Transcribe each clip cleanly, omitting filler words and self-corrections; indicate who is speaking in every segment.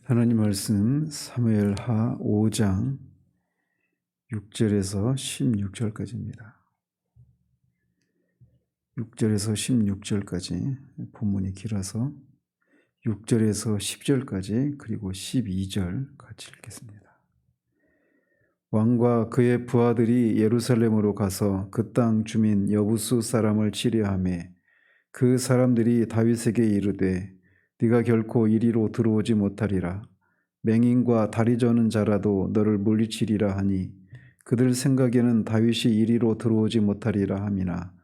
Speaker 1: 하나님 말씀 사무엘하 5장 6절에서 16절까지입니다. 6절에서 16절까지 본문이 길어서 6절에서 10절까지 그리고 12절 같이 읽겠습니다. 왕과 그의 부하들이 예루살렘으로 가서 그 땅 주민 여부수 사람을 치려하매 그 사람들이 다윗에게 이르되 네가 결코 이리로 들어오지 못하리라. 맹인과 다리 저는 자라도 너를 물리치리라 하니 그들 생각에는 다윗이 이리로 들어오지 못하리라 함이나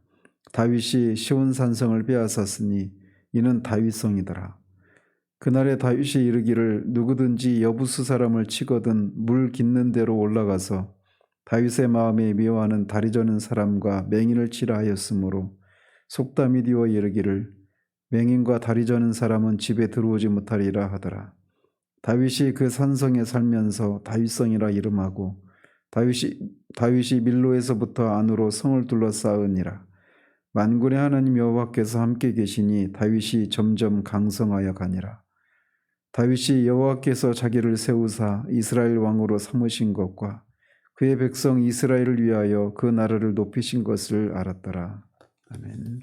Speaker 1: 다윗이 시온산성을 빼앗았으니 이는 다윗성이더라. 그날에 다윗이 이르기를 누구든지 여부수 사람을 치거든 물 깃는 데로 올라가서 다윗의 마음에 미워하는 다리 저는 사람과 맹인을 치라 하였으므로 속담이 뒤어 이르기를 맹인과 다리 저는 사람은 집에 들어오지 못하리라 하더라. 다윗이 그 산성에 살면서 다윗성이라 이름하고 다윗이 밀로에서부터 안으로 성을 둘러싸으니라. 만군의 하나님 여호와께서 함께 계시니 다윗이 점점 강성하여 가니라. 다윗이 여호와께서 자기를 세우사 이스라엘 왕으로 삼으신 것과 그의 백성 이스라엘을 위하여 그 나라를 높이신 것을 알았더라. 아멘.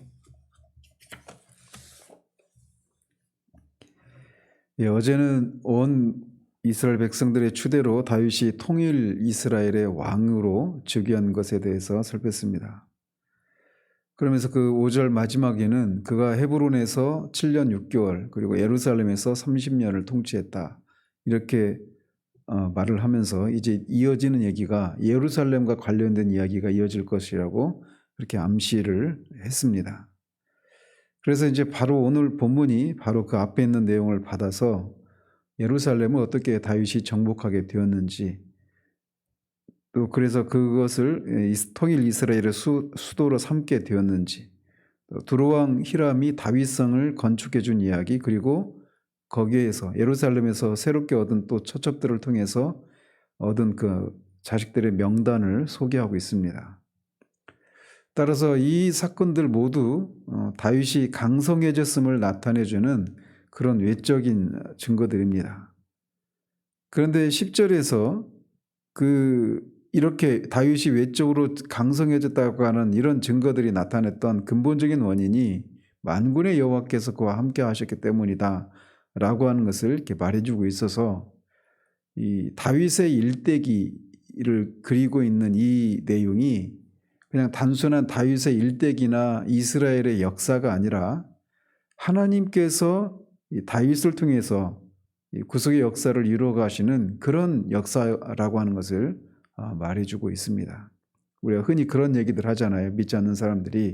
Speaker 1: 어제는 온 이스라엘 백성들의 추대로 다윗이 통일 이스라엘의 왕으로 즉위한 것에 대해서 살폈습니다. 그러면서 그 5절 마지막에는 그가 헤브론에서 7년 6개월 그리고 예루살렘에서 30년을 통치했다. 이렇게 말을 하면서 이제 이어지는 얘기가 예루살렘과 관련된 이야기가 이어질 것이라고 그렇게 암시를 했습니다. 그래서 이제 바로 오늘 본문이 바로 그 앞에 있는 내용을 받아서 예루살렘을 어떻게 다윗이 정복하게 되었는지 또 그래서 그것을 통일 이스라엘의 수도로 삼게 되었는지 두로왕 히람이 다윗성을 건축해 준 이야기 그리고 거기에서 예루살렘에서 새롭게 얻은 또 처첩들을 통해서 얻은 그 자식들의 명단을 소개하고 있습니다. 따라서 이 사건들 모두 다윗이 강성해졌음을 나타내주는 그런 외적인 증거들입니다. 그런데 10절에서 이렇게 다윗이 외적으로 강성해졌다고 하는 이런 증거들이 나타냈던 근본적인 원인이 만군의 여호와께서 그와 함께 하셨기 때문이다 라고 하는 것을 이렇게 말해주고 있어서 이 다윗의 일대기를 그리고 있는 이 내용이 그냥 단순한 다윗의 일대기나 이스라엘의 역사가 아니라 하나님께서 다윗을 통해서 구속의 역사를 이루어 가시는 그런 역사라고 하는 것을 말해주고 있습니다. 우리가 흔히 그런 얘기들 하잖아요. 믿지 않는 사람들이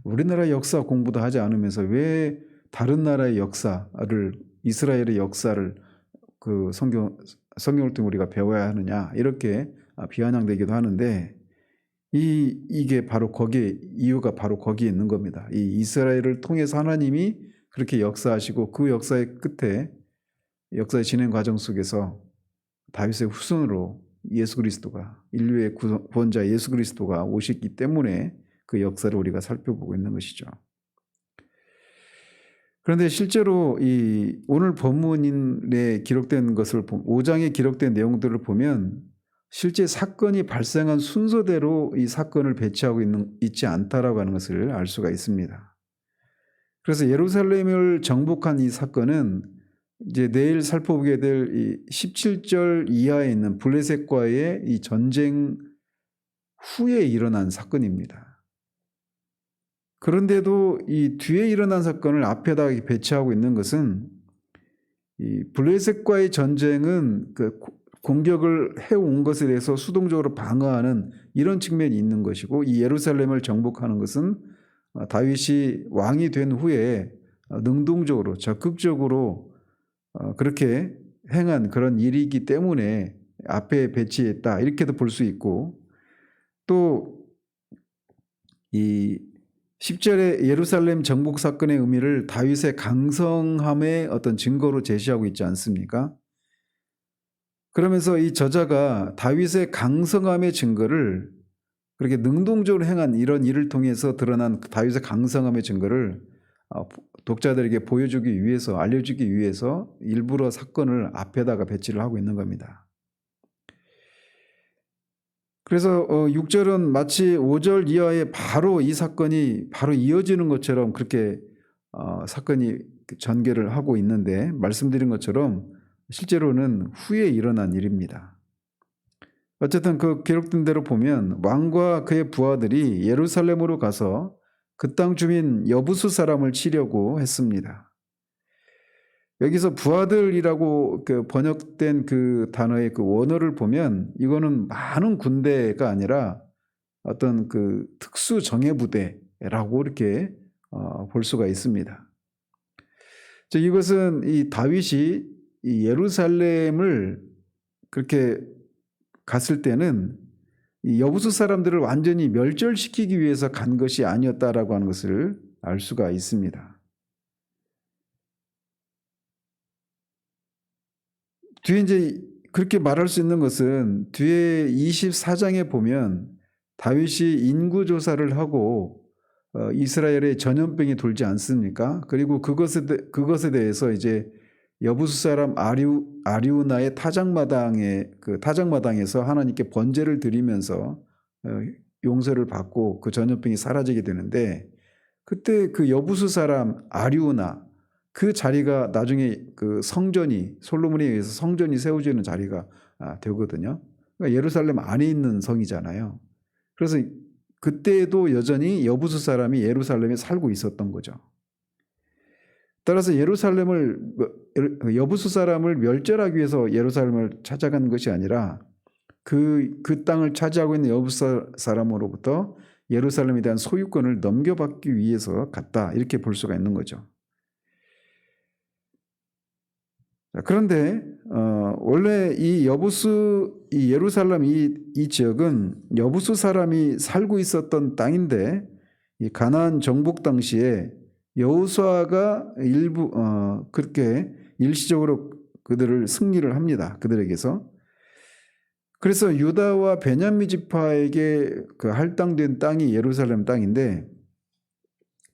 Speaker 1: 우리나라 역사 공부도 하지 않으면서 왜 다른 나라의 역사를 이스라엘의 역사를 그 성경을 통해 우리가 배워야 하느냐 이렇게 비아냥되기도 하는데 이게 바로 거기에 이유가 바로 거기에 있는 겁니다. 이 이스라엘을 통해서 하나님이 그렇게 역사하시고 그 역사의 끝에 역사의 진행 과정 속에서 다윗의 후손으로 예수 그리스도가 인류의 구원자 예수 그리스도가 오셨기 때문에 그 역사를 우리가 살펴보고 있는 것이죠. 그런데 실제로 이 오늘 본문에 기록된 것을 5장에 기록된 내용들을 보면 실제 사건이 발생한 순서대로 이 사건을 배치하고 있지 않다라고 하는 것을 알 수가 있습니다. 그래서 예루살렘을 정복한 이 사건은 이제 내일 살펴보게 될 이 17절 이하에 있는 블레셋과의 이 전쟁 후에 일어난 사건입니다. 그런데도 이 뒤에 일어난 사건을 앞에다 배치하고 있는 것은 이 블레셋과의 전쟁은 그 공격을 해온 것에 대해서 수동적으로 방어하는 이런 측면이 있는 것이고 이 예루살렘을 정복하는 것은 다윗이 왕이 된 후에 능동적으로 적극적으로 그렇게 행한 그런 일이기 때문에 앞에 배치했다 이렇게도 볼 수 있고 또 이 10절의 예루살렘 정복 사건의 의미를 다윗의 강성함의 어떤 증거로 제시하고 있지 않습니까? 그러면서 이 저자가 다윗의 강성함의 증거를 그렇게 능동적으로 행한 이런 일을 통해서 드러난 다윗의 강성함의 증거를 독자들에게 보여주기 위해서, 알려주기 위해서 일부러 사건을 앞에다가 배치를 하고 있는 겁니다. 그래서 6절은 마치 5절 이하에 바로 이 사건이 바로 이어지는 것처럼 그렇게 사건이 전개를 하고 있는데, 말씀드린 것처럼 실제로는 후에 일어난 일입니다. 어쨌든 그 기록된 대로 보면 왕과 그의 부하들이 예루살렘으로 가서 그 땅 주민 여부수 사람을 치려고 했습니다. 여기서 부하들이라고 번역된 그 단어의 그 원어를 보면 이거는 많은 군대가 아니라 어떤 그 특수 정예부대라고 이렇게 볼 수가 있습니다. 이것은 이 다윗이 이 예루살렘을 그렇게 갔을 때는 이 여부수 사람들을 완전히 멸절시키기 위해서 간 것이 아니었다라고 하는 것을 알 수가 있습니다. 뒤에 이제 그렇게 말할 수 있는 것은 뒤에 24장에 보면 다윗이 인구조사를 하고 이스라엘에 전염병이 돌지 않습니까? 그리고 그것에 대해서 이제 여부수 사람 아리우나의 타작마당에서 하나님께 번제를 드리면서 용서를 받고 그 전염병이 사라지게 되는데, 그때 그 여부수 사람 아리우나 그 자리가 나중에 그 성전이 솔로몬에 의해서 성전이 세워지는 자리가 되거든요. 그러니까 예루살렘 안에 있는 성이잖아요. 그래서 그때도 여전히 여부수 사람이 예루살렘에 살고 있었던 거죠. 따라서 여부수 사람을 멸절하기 위해서 예루살렘을 찾아간 것이 아니라 그 땅을 차지하고 있는 여부수 사람으로부터 예루살렘에 대한 소유권을 넘겨받기 위해서 갔다, 이렇게 볼 수가 있는 거죠. 그런데 원래 이 예루살렘 이 지역은 여부수 사람이 살고 있었던 땅인데, 이 가나안 정복 당시에 여호수아가 일부 그렇게 일시적으로 그들을 승리를 합니다. 그들에게서. 그래서 유다와 베냐민 지파에게 그 할당된 땅이 예루살렘 땅인데,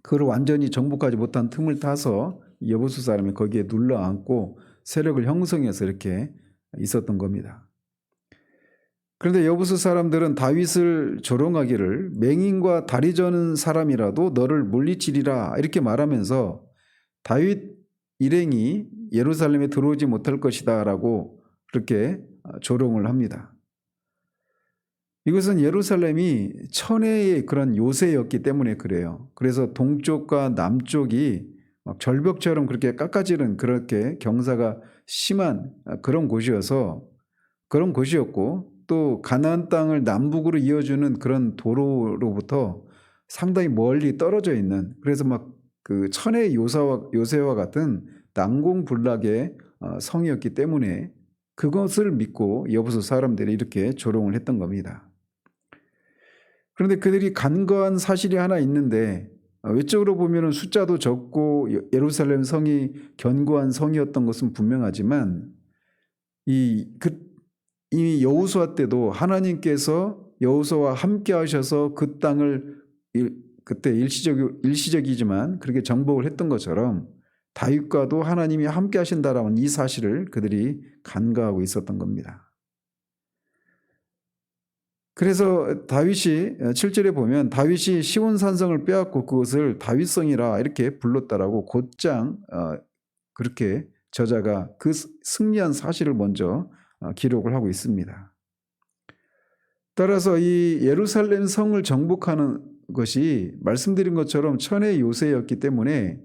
Speaker 1: 그걸 완전히 정복하지 못한 틈을 타서 여부수 사람이 거기에 눌러앉고 세력을 형성해서 이렇게 있었던 겁니다. 그런데 여부수 사람들은 다윗을 조롱하기를 맹인과 다리 저는 사람이라도 너를 물리치리라, 이렇게 말하면서 다윗 일행이 예루살렘에 들어오지 못할 것이다 라고 그렇게 조롱을 합니다. 이것은 예루살렘이 천혜의 그런 요새였기 때문에 그래요. 그래서 동쪽과 남쪽이 막 절벽처럼 그렇게 깎아지는, 그렇게 경사가 심한 그런 곳이었고, 또 가나안 땅을 남북으로 이어주는 그런 도로로부터 상당히 멀리 떨어져 있는, 그래서 막 그 천의 요새와 같은 난공불락의 성이었기 때문에 그것을 믿고 여부수 사람들이 이렇게 조롱을 했던 겁니다. 그런데 그들이 간과한 사실이 하나 있는데, 외적으로 보면 숫자도 적고 예루살렘 성이 견고한 성이었던 것은 분명하지만, 이 여호수아 때도 하나님께서 여호수아와 함께 하셔서 그 땅을 그때 일시적이지만 그렇게 정복을 했던 것처럼 다윗과도 하나님이 함께 하신다라는 이 사실을 그들이 간과하고 있었던 겁니다. 그래서 다윗이 7절에 보면 다윗이 시온 산성을 빼앗고 그것을 다윗성이라 이렇게 불렀다라고 곧장 그렇게 저자가 그 승리한 사실을 먼저 기록을 하고 있습니다. 따라서 이 예루살렘 성을 정복하는 것이 말씀드린 것처럼 천의 요새였기 때문에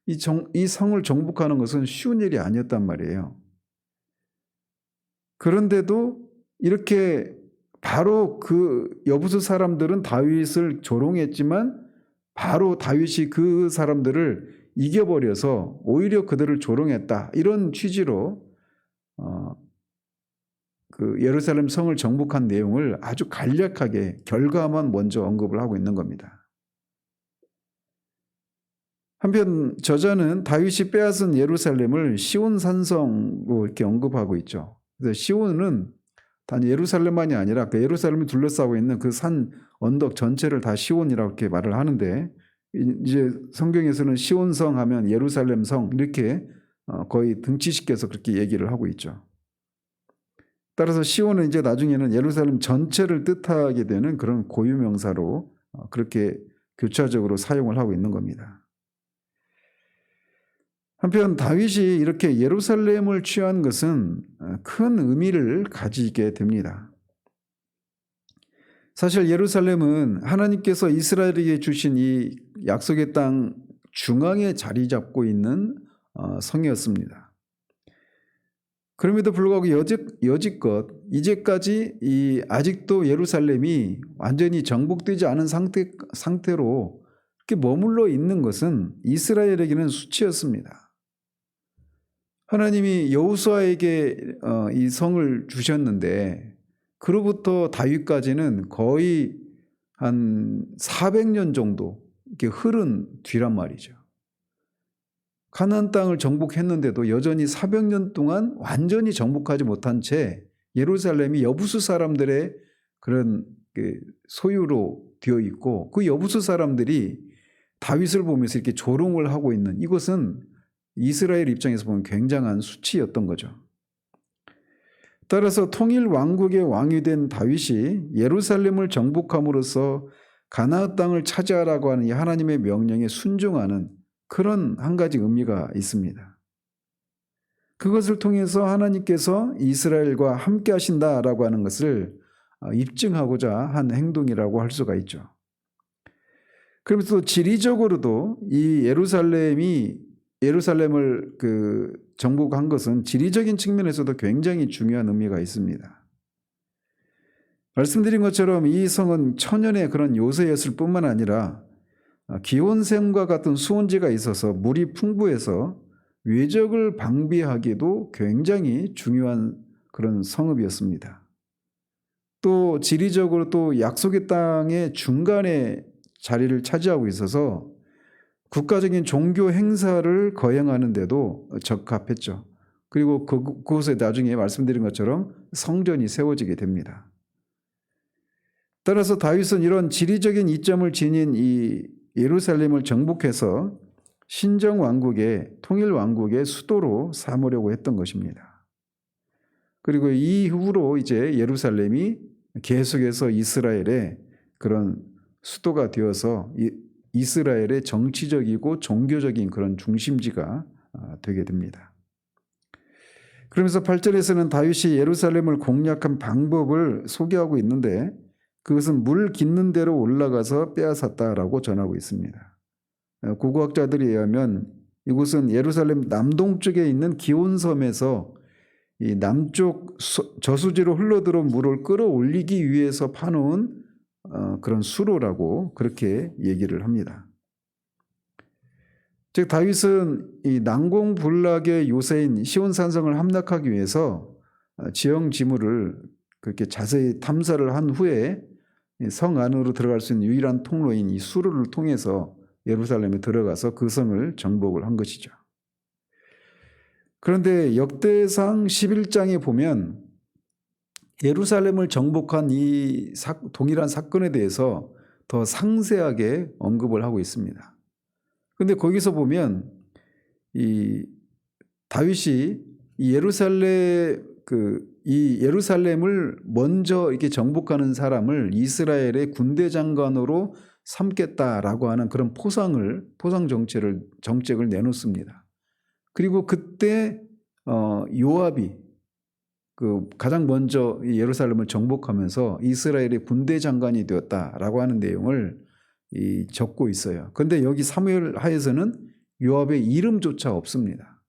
Speaker 1: 이 성을 정복하는 것은 쉬운 일이 아니었단 말이에요. 그런데도 이렇게 바로 그 여부수 사람들은 다윗을 조롱했지만 바로 다윗이 그 사람들을 이겨버려서 오히려 그들을 조롱했다, 이런 취지로 그 예루살렘 성을 정복한 내용을 아주 간략하게 결과만 먼저 언급을 하고 있는 겁니다. 한편 저자는 다윗이 빼앗은 예루살렘을 시온 산성으로 이렇게 언급하고 있죠. 그래서 시온은 단 예루살렘만이 아니라 그 예루살렘이 둘러싸고 있는 그 산 언덕 전체를 다 시온이라고 이렇게 말을 하는데, 이제 성경에서는 시온성 하면 예루살렘 성 이렇게 거의 등치시켜서 그렇게 얘기를 하고 있죠. 따라서 시온은 이제 나중에는 예루살렘 전체를 뜻하게 되는 그런 고유명사로 그렇게 교차적으로 사용을 하고 있는 겁니다. 한편 다윗이 이렇게 예루살렘을 취한 것은 큰 의미를 가지게 됩니다. 사실 예루살렘은 하나님께서 이스라엘에게 주신 이 약속의 땅 중앙에 자리 잡고 있는 성이었습니다. 그럼에도 불구하고 여지껏 이제까지 아직도 예루살렘이 완전히 정복되지 않은 상태로 이렇게 머물러 있는 것은 이스라엘에게는 수치였습니다. 하나님이 여호수아에게 이 성을 주셨는데 그로부터 다윗까지는 거의 한 400년 정도 이렇게 흐른 뒤란 말이죠. 가나안 땅을 정복했는데도 여전히 400년 동안 완전히 정복하지 못한 채 예루살렘이 여부수 사람들의 그런 소유로 되어 있고 그 여부수 사람들이 다윗을 보면서 이렇게 조롱을 하고 있는 이것은 이스라엘 입장에서 보면 굉장한 수치였던 거죠. 따라서 통일 왕국의 왕이 된 다윗이 예루살렘을 정복함으로써 가나안 땅을 차지하라고 하는 이 하나님의 명령에 순종하는 그런 한 가지 의미가 있습니다. 그것을 통해서 하나님께서 이스라엘과 함께 하신다라고 하는 것을 입증하고자 한 행동이라고 할 수가 있죠. 그러면서 지리적으로도 이 예루살렘을 정복한 것은 지리적인 측면에서도 굉장히 중요한 의미가 있습니다. 말씀드린 것처럼 이 성은 천연의 그런 요새였을 뿐만 아니라 기온샘과 같은 수온지가 있어서 물이 풍부해서 외적을 방비하기도 굉장히 중요한 그런 성읍이었습니다. 또 지리적으로 또 약속의 땅의 중간에 자리를 차지하고 있어서 국가적인 종교 행사를 거행하는 데도 적합했죠. 그리고 그곳에 나중에 말씀드린 것처럼 성전이 세워지게 됩니다. 따라서 다윗은 이런 지리적인 이점을 지닌 이 예루살렘을 정복해서 신정왕국의 통일왕국의 수도로 삼으려고 했던 것입니다. 그리고 이후로 이제 예루살렘이 계속해서 이스라엘의 그런 수도가 되어서 이스라엘의 정치적이고 종교적인 그런 중심지가 되게 됩니다. 그러면서 8절에서는 다윗이 예루살렘을 공략한 방법을 소개하고 있는데 그것은 물 깃는 대로 올라가서 빼앗았다라고 전하고 있습니다. 고고학자들에 의하면 이곳은 예루살렘 남동쪽에 있는 기온섬에서 이 남쪽 저수지로 흘러들어온 물을 끌어올리기 위해서 파놓은 그런 수로라고 그렇게 얘기를 합니다. 즉 다윗은 이 난공불락의 요새인 시온산성을 함락하기 위해서 지형 지물을 그렇게 자세히 탐사를 한 후에 성 안으로 들어갈 수 있는 유일한 통로인 이 수로를 통해서 예루살렘에 들어가서 그 성을 정복을 한 것이죠. 그런데 역대상 11장에 보면 예루살렘을 정복한 이 동일한 사건에 대해서 더 상세하게 언급을 하고 있습니다. 그런데 거기서 보면 이 다윗이 이 예루살렘을 먼저 이렇게 정복하는 사람을 이스라엘의 군대 장관으로 삼겠다라고 하는 그런 포상 정책을 내놓습니다. 그리고 그때 요압이 가장 먼저 예루살렘을 정복하면서 이스라엘의 군대 장관이 되었다라고 하는 내용을 적고 있어요. 그런데 여기 사무엘 하에서는 요압의 이름조차 없습니다.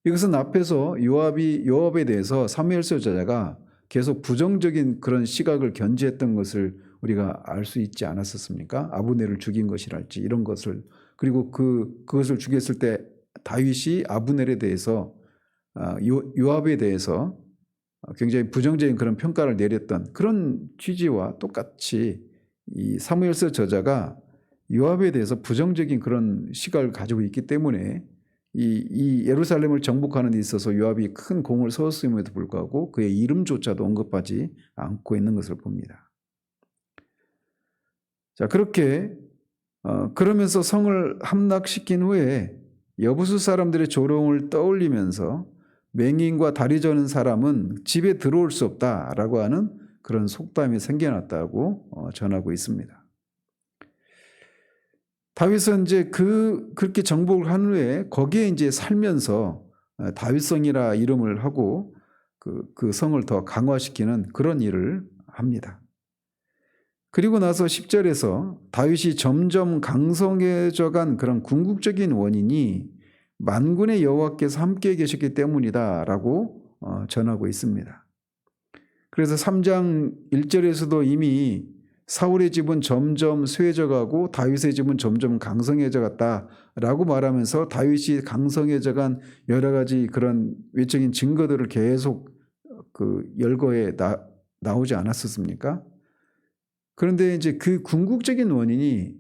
Speaker 1: 이것은 앞에서 요압에 대해서 사무엘서 저자가 계속 부정적인 그런 시각을 견지했던 것을 우리가 알 수 있지 않았었습니까? 아브넬을 죽인 것이랄지 이런 것을, 그리고 그것을 죽였을 때 다윗이 아브넬에 대해서 요압에 대해서 굉장히 부정적인 그런 평가를 내렸던 그런 취지와 똑같이 이 사무엘서 저자가 요압에 대해서 부정적인 그런 시각을 가지고 있기 때문에 이 예루살렘을 정복하는 데 있어서 요압이 큰 공을 세웠음에도 불구하고 그의 이름조차도 언급하지 않고 있는 것을 봅니다. 자, 그렇게 그러면서 성을 함락시킨 후에 여부수 사람들의 조롱을 떠올리면서 맹인과 다리 저는 사람은 집에 들어올 수 없다라고 하는 그런 속담이 생겨났다고 전하고 있습니다. 다윗은 이제 그렇게 정복을 한 후에 거기에 이제 살면서 다윗성이라 이름을 하고 그 성을 더 강화시키는 그런 일을 합니다. 그리고 나서 10절에서 다윗이 점점 강성해져 간 그런 궁극적인 원인이 만군의 여호와께서 함께 계셨기 때문이다라고 전하고 있습니다. 그래서 3장 1절에서도 이미 사울의 집은 점점 쇠해져 가고 다윗의 집은 점점 강성해져 갔다라고 말하면서 다윗이 강성해져 간 여러 가지 그런 외적인 증거들을 계속 열거에 나오지 않았었습니까? 그런데 이제 그 궁극적인 원인이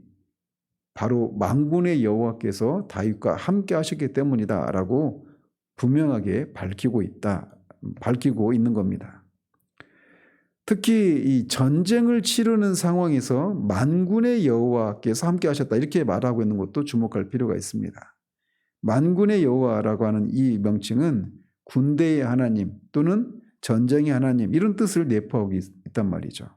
Speaker 1: 바로 만군의 여호와께서 다윗과 함께 하셨기 때문이다라고 분명하게 밝히고 있는 겁니다. 특히 이 전쟁을 치르는 상황에서 만군의 여호와께서 함께 하셨다 이렇게 말하고 있는 것도 주목할 필요가 있습니다. 만군의 여호와라고 하는 이 명칭은 군대의 하나님 또는 전쟁의 하나님 이런 뜻을 내포하고 있단 말이죠.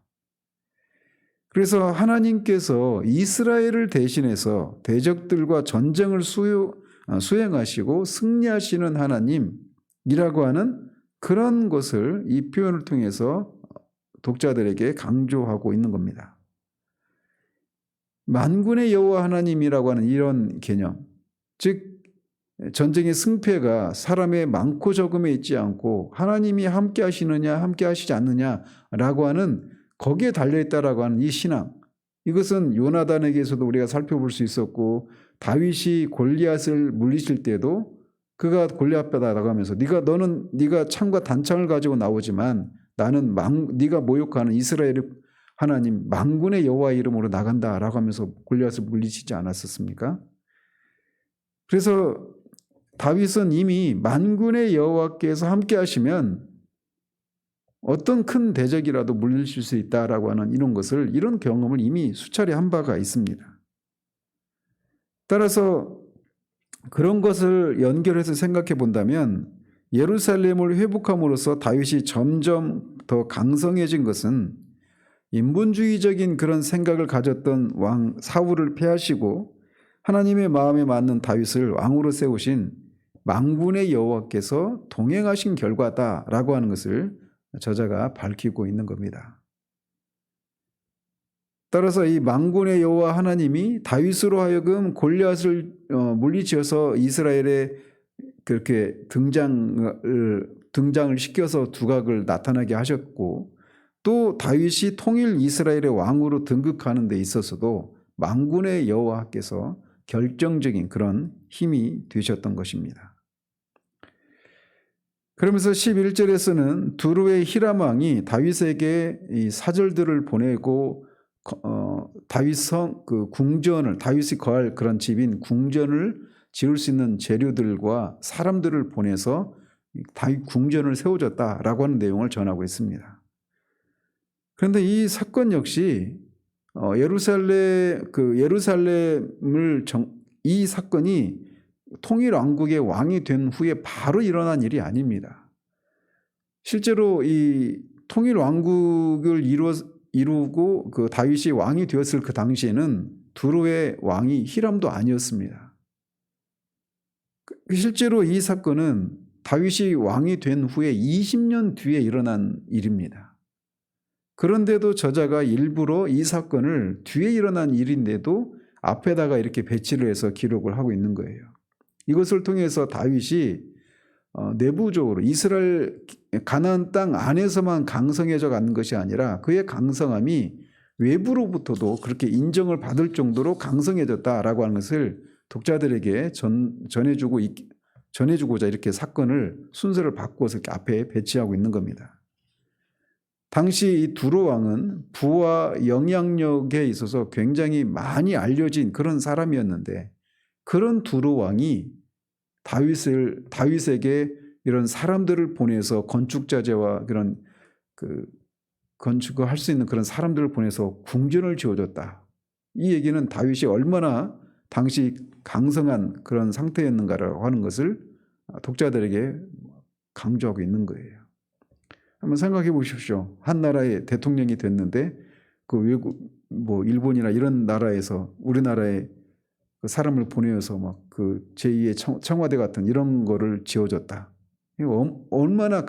Speaker 1: 그래서 하나님께서 이스라엘을 대신해서 대적들과 전쟁을 수행하시고 승리하시는 하나님이라고 하는 그런 것을 이 표현을 통해서 독자들에게 강조하고 있는 겁니다. 만군의 여호와 하나님이라고 하는 이런 개념, 즉 전쟁의 승패가 사람의 많고 적음에 있지 않고 하나님이 함께 하시느냐 함께 하시지 않느냐라고 하는 거기에 달려있다라고 하는 이 신앙, 이것은 요나단에게서도 우리가 살펴볼 수 있었고 다윗이 골리앗을 물리칠 때도 그가 골리앗 앞에 나가면서 네가 창과 단창을 가지고 나오지만 나는 네가 모욕하는 이스라엘의 하나님 만군의 여호와 이름으로 나간다라고 하면서 골리앗을 물리치지 않았었습니까? 그래서 다윗은 이미 만군의 여호와께서 함께 하시면 어떤 큰 대적이라도 물리칠 수 있다라고 하는 이런 경험을 이미 수차례 한 바가 있습니다. 따라서 그런 것을 연결해서 생각해 본다면 예루살렘을 회복함으로써 다윗이 점점 더 강성해진 것은 인본주의적인 그런 생각을 가졌던 왕 사울을 패하시고 하나님의 마음에 맞는 다윗을 왕으로 세우신 만군의 여호와께서 동행하신 결과다라고 하는 것을 저자가 밝히고 있는 겁니다. 따라서 이 만군의 여호와 하나님이 다윗으로 하여금 골리앗을 물리치어서 이스라엘에 그렇게 등장을 시켜서 두각을 나타나게 하셨고 또 다윗이 통일 이스라엘의 왕으로 등극하는 데 있어서도 만군의 여호와께서 결정적인 그런 힘이 되셨던 것입니다. 그러면서 11절에서는 두루의 히람 왕이 다윗에게 이 사절들을 보내고 다윗성 궁전을 다윗이 거할 그런 집인 궁전을 지을 수 있는 재료들과 사람들을 보내서 다윗 궁전을 세워줬다라고 하는 내용을 전하고 있습니다. 그런데 이 사건 역시 이 사건이 통일 왕국의 왕이 된 후에 바로 일어난 일이 아닙니다. 실제로 이 통일 왕국을 이루고 그 다윗이 왕이 되었을 그 당시에는 두루의 왕이 히람도 아니었습니다. 실제로 이 사건은 다윗이 왕이 된 후에 20년 뒤에 일어난 일입니다. 그런데도 저자가 일부러 이 사건을 뒤에 일어난 일인데도 앞에다가 이렇게 배치를 해서 기록을 하고 있는 거예요. 이것을 통해서 다윗이 내부적으로 이스라엘 가나안 땅 안에서만 강성해져 가는 것이 아니라 그의 강성함이 외부로부터도 그렇게 인정을 받을 정도로 강성해졌다라고 하는 것을 독자들에게 전해주고자 이렇게 사건을 순서를 바꿔서 이렇게 앞에 배치하고 있는 겁니다. 당시 이 두루 왕은 부와 영향력에 있어서 굉장히 많이 알려진 그런 사람이었는데 그런 두루 왕이 다윗에게 이런 사람들을 보내서 건축자재와 그런 건축을 할 수 있는 그런 사람들을 보내서 궁전을 지어줬다. 이 얘기는 다윗이 얼마나 당시 강성한 그런 상태였는가라고 하는 것을 독자들에게 강조하고 있는 거예요. 한번 생각해 보십시오. 한 나라의 대통령이 됐는데 그 외국 뭐 일본이나 이런 나라에서 우리나라에 그 사람을 보내어서 막 그 제2의 청와대 같은 이런 거를 지어줬다. 이거 얼마나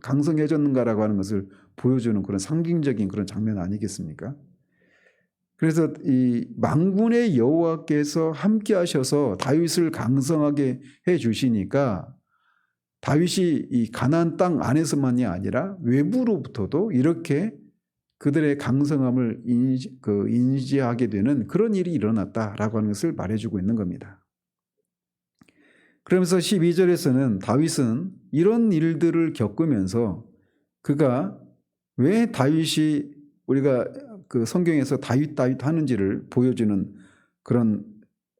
Speaker 1: 강성해졌는가라고 하는 것을 보여주는 그런 상징적인 그런 장면 아니겠습니까? 그래서 이 만군의 여호와께서 함께 하셔서 다윗을 강성하게 해 주시니까 다윗이 이 가나안 땅 안에서만이 아니라 외부로부터도 이렇게 그들의 강성함을 인지하게 되는 그런 일이 일어났다라고 하는 것을 말해주고 있는 겁니다. 그러면서 12절에서는 다윗은 이런 일들을 겪으면서 그가 왜 다윗이 우리가 그 성경에서 다윗 하는지를 보여주는 그런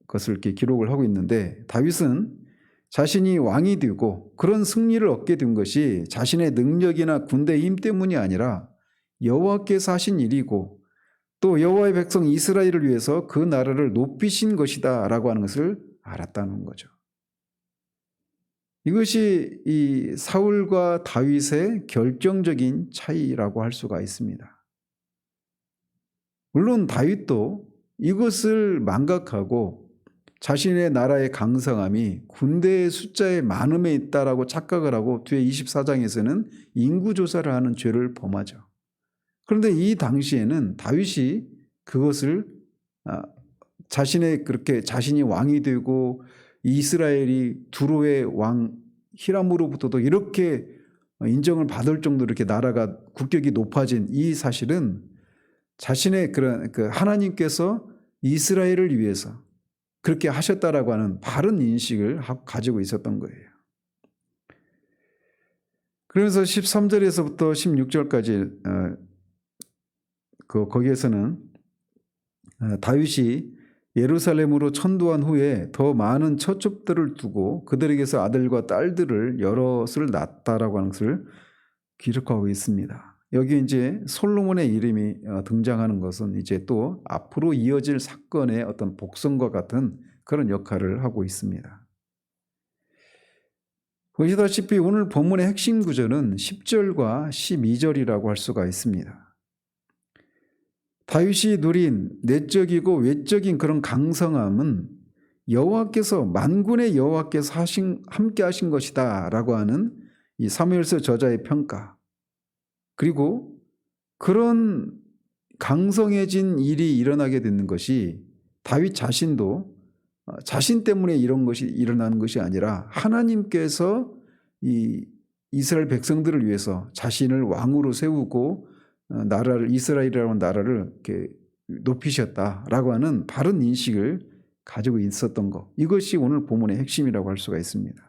Speaker 1: 것을 이렇게 기록을 하고 있는데, 다윗은 자신이 왕이 되고 그런 승리를 얻게 된 것이 자신의 능력이나 군대의 힘 때문이 아니라 여호와께서 하신 일이고 또 여호와의 백성 이스라엘을 위해서 그 나라를 높이신 것이다 라고 하는 것을 알았다는 거죠. 이것이 이 사울과 다윗의 결정적인 차이라고 할 수가 있습니다. 물론 다윗도 이것을 망각하고 자신의 나라의 강성함이 군대의 숫자의 많음에 있다라고 착각을 하고 뒤에 24장에서는 인구조사를 하는 죄를 범하죠. 그런데 이 당시에는 다윗이 그것을 자신이 왕이 되고 이스라엘이 두로의 왕 히람으로부터도 이렇게 인정을 받을 정도로 이렇게 나라가 국격이 높아진 이 사실은 자신의 그런 하나님께서 이스라엘을 위해서 그렇게 하셨다라고 하는 바른 인식을 가지고 있었던 거예요. 그러면서 13절에서부터 16절까지 거기에서는 다윗이 예루살렘으로 천도한 후에 더 많은 처첩들을 두고 그들에게서 아들과 딸들을 여럿을 낳았다라고 하는 것을 기록하고 있습니다. 여기 이제 솔로몬의 이름이 등장하는 것은 이제 또 앞으로 이어질 사건의 어떤 복선과 같은 그런 역할을 하고 있습니다. 보시다시피 오늘 본문의 핵심 구절은 10절과 12절이라고 할 수가 있습니다. 다윗이 누린 내적이고 외적인 그런 강성함은 여호와께서 만군의 여호와께서 함께 하신 것이다 라고 하는 이 사무엘서 저자의 평가, 그리고 그런 강성해진 일이 일어나게 되는 것이 다윗 자신도 자신 때문에 이런 것이 일어나는 것이 아니라 하나님께서 이 이스라엘 백성들을 위해서 자신을 왕으로 세우고 이스라엘이라는 나라를 이렇게 높이셨다라고 하는 바른 인식을 가지고 있었던 것, 이것이 오늘 본문의 핵심이라고 할 수가 있습니다.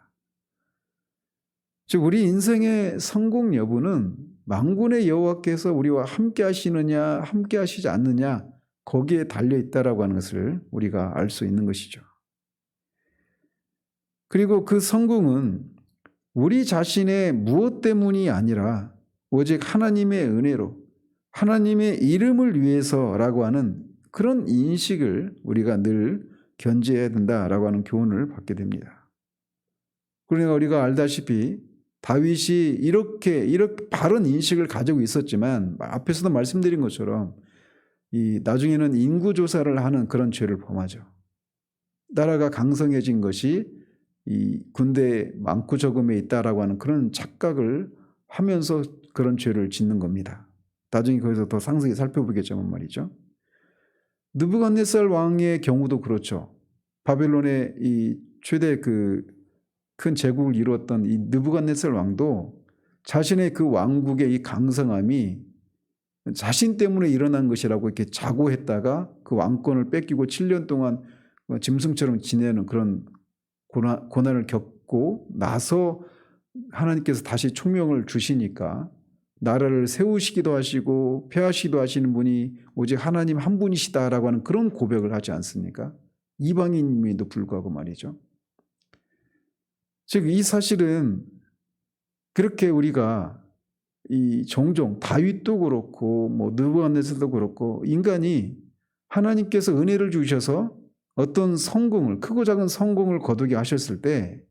Speaker 1: 즉 우리 인생의 성공 여부는 만군의 여호와께서 우리와 함께 하시느냐 함께 하시지 않느냐 거기에 달려 있다라고 하는 것을 우리가 알 수 있는 것이죠. 그리고 그 성공은 우리 자신의 무엇 때문이 아니라 오직 하나님의 은혜로 하나님의 이름을 위해서라고 하는 그런 인식을 우리가 늘 견지해야 된다라고 하는 교훈을 받게 됩니다. 그러니까 우리가 알다시피 다윗이 이렇게 바른 인식을 가지고 있었지만 앞에서도 말씀드린 것처럼 나중에는 인구조사를 하는 그런 죄를 범하죠. 나라가 강성해진 것이 이 군대 많고 적음에 있다라고 하는 그런 착각을 하면서 그런 죄를 짓는 겁니다. 나중에 거기서 더 상세히 살펴보겠지만 말이죠. 느부갓네살 왕의 경우도 그렇죠. 바벨론의 이 최대 큰 제국을 이루었던 이 느부갓네살 왕도 자신의 그 왕국의 이 강성함이 자신 때문에 일어난 것이라고 이렇게 자고했다가 그 왕권을 뺏기고 7년 동안 짐승처럼 지내는 그런 고난을 겪고 나서 하나님께서 다시 총명을 주시니까 나라를 세우시기도 하시고 폐하시기도 하시는 분이 오직 하나님 한 분이시다라고 하는 그런 고백을 하지 않습니까? 이방인임에도 불구하고 말이죠. 즉 이 사실은 그렇게 우리가 종종 다윗도 그렇고 느부갓네살도 그렇고 인간이 하나님께서 은혜를 주셔서 어떤 성공을, 크고 작은 성공을 거두게 하셨을 때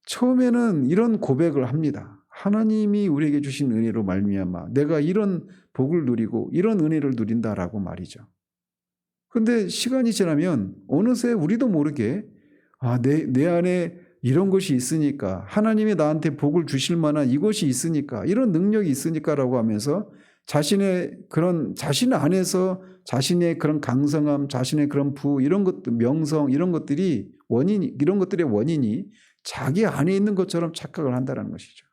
Speaker 1: 처음에는 이런 고백을 합니다. 하나님이 우리에게 주신 은혜로 말미암아 내가 이런 복을 누리고 이런 은혜를 누린다라고 말이죠. 근데 시간이 지나면 어느새 우리도 모르게 내 안에 이런 것이 있으니까, 하나님이 나한테 복을 주실 만한 이것이 있으니까, 이런 능력이 있으니까라고 하면서 자신 안에서 자신의 그런 강성함, 자신의 그런 이런 것들, 명성, 이런 것들의 원인이 자기 안에 있는 것처럼 착각을 한다는 것이죠.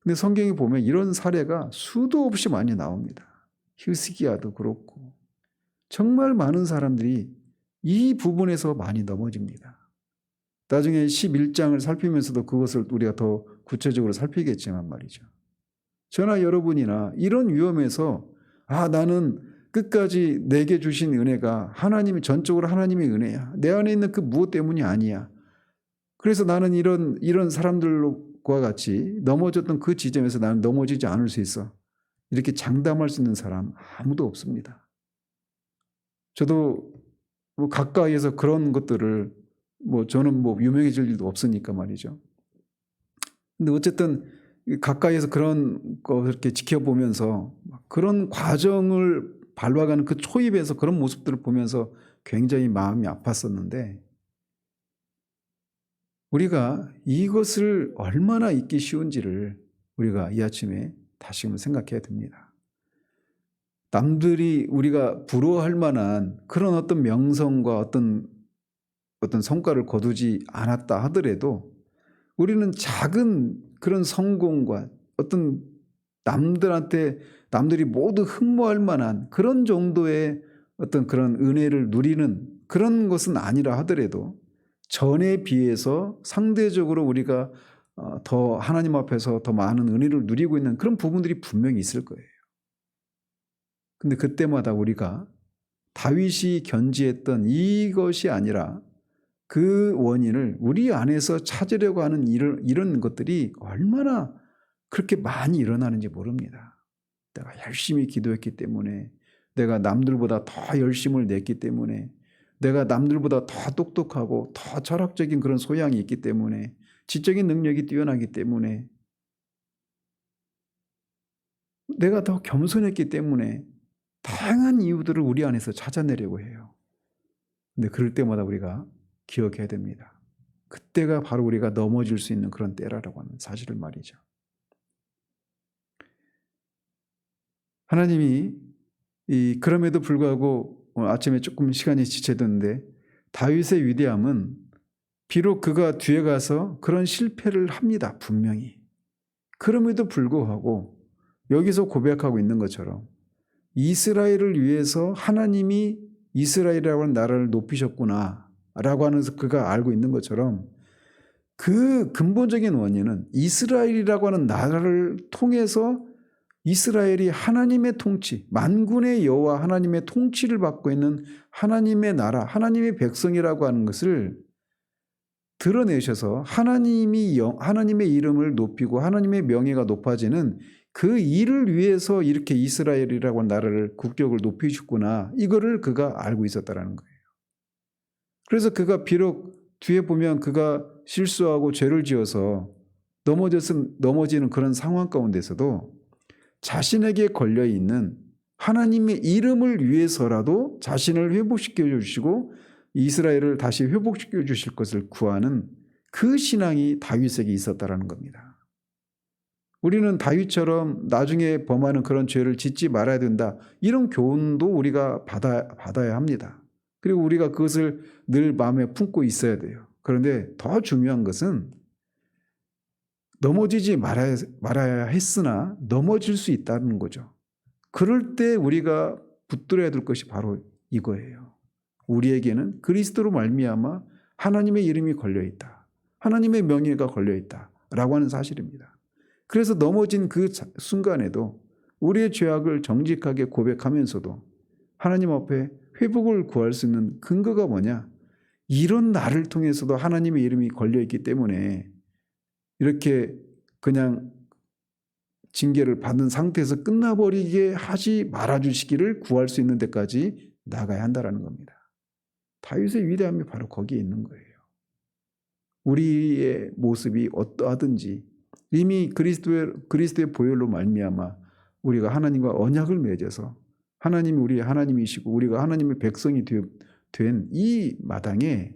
Speaker 1: 근데 성경에 보면 이런 사례가 수도 없이 많이 나옵니다. 히스기야도 그렇고 정말 많은 사람들이 이 부분에서 많이 넘어집니다. 나중에 11장을 살피면서도 그것을 우리가 더 구체적으로 살피겠지만 말이죠. 저나 여러분이나 이런 위험에서 나는 끝까지 내게 주신 은혜가 전적으로 하나님의 은혜야. 내 안에 있는 그 무엇 때문이 아니야. 그래서 나는 이런 사람들과 같이 넘어졌던 그 지점에서 나는 넘어지지 않을 수 있어. 이렇게 장담할 수 있는 사람 아무도 없습니다. 저도 가까이에서 그런 것들을 저는 유명해질 일도 없으니까 말이죠. 근데 어쨌든 가까이에서 그런 거 이렇게 지켜보면서 그런 과정을 밟아가는 그 초입에서 그런 모습들을 보면서 굉장히 마음이 아팠었는데, 우리가 이것을 얼마나 잊기 쉬운지를 우리가 이 아침에 다시금 생각해야 됩니다. 남들이 우리가 부러워할 만한 그런 어떤 명성과 어떤 성과를 거두지 않았다 하더라도 우리는 작은 그런 성공과 어떤 남들이 모두 흠모할 만한 그런 정도의 어떤 그런 은혜를 누리는 그런 것은 아니라 하더라도 전에 비해서 상대적으로 우리가 더 하나님 앞에서 더 많은 은혜를 누리고 있는 그런 부분들이 분명히 있을 거예요. 근데 그때마다 우리가 다윗이 견지했던 이것이 아니라 그 원인을 우리 안에서 찾으려고 하는 이런 것들이 얼마나 그렇게 많이 일어나는지 모릅니다. 내가 열심히 기도했기 때문에, 내가 남들보다 더 열심을 냈기 때문에, 내가 남들보다 더 똑똑하고 더 철학적인 그런 소양이 있기 때문에, 지적인 능력이 뛰어나기 때문에, 내가 더 겸손했기 때문에 다양한 이유들을 우리 안에서 찾아내려고 해요. 근데 그럴 때마다 우리가 기억해야 됩니다. 그때가 바로 우리가 넘어질 수 있는 그런 때라고 하는 사실을 말이죠. 하나님이 그럼에도 불구하고 아침에 조금 시간이 지체됐는데, 다윗의 위대함은 비록 그가 뒤에 가서 그런 실패를 합니다. 분명히. 그럼에도 불구하고 여기서 고백하고 있는 것처럼 이스라엘을 위해서 하나님이 이스라엘이라고 하는 나라를 높이셨구나 라고 하면서 그가 알고 있는 것처럼, 그 근본적인 원인은 이스라엘이라고 하는 나라를 통해서 이스라엘이 하나님의 통치, 만군의 여호와 하나님의 통치를 받고 있는 하나님의 나라, 하나님의 백성이라고 하는 것을 드러내셔서 하나님의 이름을 높이고 하나님의 명예가 높아지는 그 일을 위해서 이렇게 이스라엘이라고 하는 나라를, 국격을 높이셨구나, 이거를 그가 알고 있었다라는 거예요. 그래서 그가 비록 뒤에 보면 그가 실수하고 죄를 지어서 넘어지는 그런 상황 가운데서도 자신에게 걸려있는 하나님의 이름을 위해서라도 자신을 회복시켜 주시고 이스라엘을 다시 회복시켜 주실 것을 구하는 그 신앙이 다윗에게 있었다라는 겁니다. 우리는 다윗처럼 나중에 범하는 그런 죄를 짓지 말아야 된다, 이런 교훈도 우리가 받아야 합니다. 그리고 우리가 그것을 늘 마음에 품고 있어야 돼요. 그런데 더 중요한 것은 넘어지지 말아야 했으나 넘어질 수 있다는 거죠. 그럴 때 우리가 붙들어야 될 것이 바로 이거예요. 우리에게는 그리스도로 말미암아 하나님의 이름이 걸려있다, 하나님의 명예가 걸려있다라고 하는 사실입니다. 그래서 넘어진 그 순간에도 우리의 죄악을 정직하게 고백하면서도 하나님 앞에 회복을 구할 수 있는 근거가 뭐냐? 이런 나를 통해서도 하나님의 이름이 걸려있기 때문에 이렇게 그냥 징계를 받은 상태에서 끝나버리게 하지 말아주시기를 구할 수 있는 데까지 나가야 한다는 겁니다. 다윗의 위대함이 바로 거기에 있는 거예요. 우리의 모습이 어떠하든지 이미 그리스도의 보혈로 말미암아 우리가 하나님과 언약을 맺어서 하나님이 우리의 하나님이시고 우리가 하나님의 백성이 된 이 마당에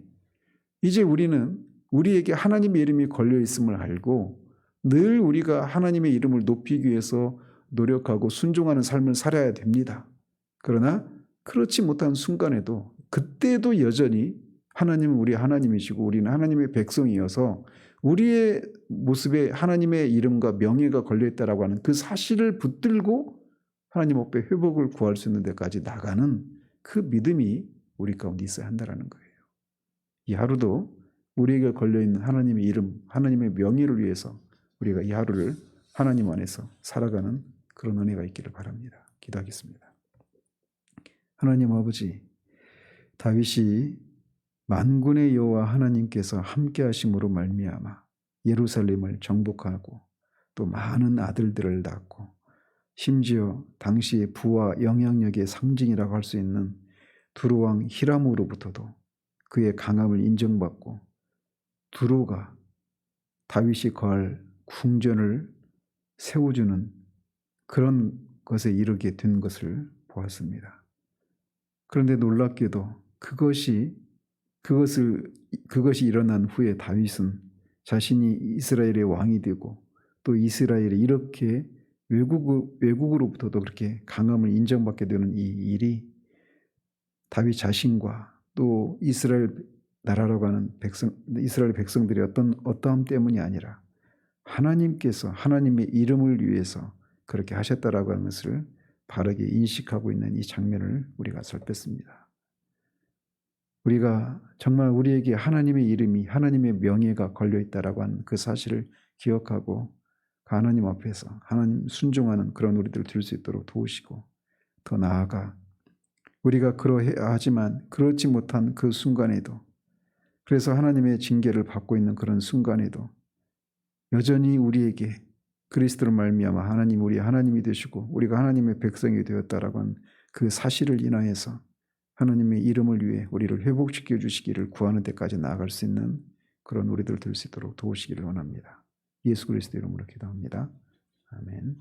Speaker 1: 이제 우리는 우리에게 하나님의 이름이 걸려 있음을 알고 늘 우리가 하나님의 이름을 높이기 위해서 노력하고 순종하는 삶을 살아야 됩니다. 그러나 그렇지 못한 순간에도 그때도 여전히 하나님은 우리 하나님이시고 우리는 하나님의 백성이어서 우리의 모습에 하나님의 이름과 명예가 걸려있다라고 하는 그 사실을 붙들고 하나님 앞에 회복을 구할 수 있는 데까지 나가는 그 믿음이 우리 가운데 있어야 한다는 거예요. 이 하루도 우리에게 걸려있는 하나님의 이름, 하나님의 명예를 위해서 우리가 이 하루를 하나님 안에서 살아가는 그런 은혜가 있기를 바랍니다. 기도하겠습니다. 하나님 아버지, 다윗이 만군의 여호와 하나님께서 함께 하심으로 말미암아 예루살렘을 정복하고 또 많은 아들들을 낳고 심지어 당시의 부와 영향력의 상징이라고 할 수 있는 두로왕 히람으로부터도 그의 강함을 인정받고 두로가 다윗이 거할 궁전을 세워주는 그런 것에 이르게 된 것을 보았습니다. 그런데 놀랍게도 그것이 일어난 후에 다윗은 자신이 이스라엘의 왕이 되고 또 이스라엘이 이렇게 외국으로부터도 그렇게 강함을 인정받게 되는 이 일이 다윗 자신과 또 이스라엘 나라라고 하는 이스라엘 백성들의 어떠함 때문이 아니라 하나님께서 하나님의 이름을 위해서 그렇게 하셨다라고 하는 것을 바르게 인식하고 있는 이 장면을 우리가 살폈습니다. 우리가 정말 우리에게 하나님의 이름이 하나님의 명예가 걸려있다라고 하는 그 사실을 기억하고 하나님 앞에서 하나님 순종하는 그런 우리들을 될 수 있도록 도우시고 더 나아가 우리가 그러해야 하지만 그렇지 못한 그 순간에도 그래서 하나님의 징계를 받고 있는 그런 순간에도 여전히 우리에게 그리스도로 말미암아 하나님 우리 하나님이 되시고 우리가 하나님의 백성이 되었다라고 하는 그 사실을 인하여서 하나님의 이름을 위해 우리를 회복시켜 주시기를 구하는 데까지 나아갈 수 있는 그런 우리들 될 수 있도록 도우시기를 원합니다. 예수 그리스도 이름으로 기도합니다. 아멘.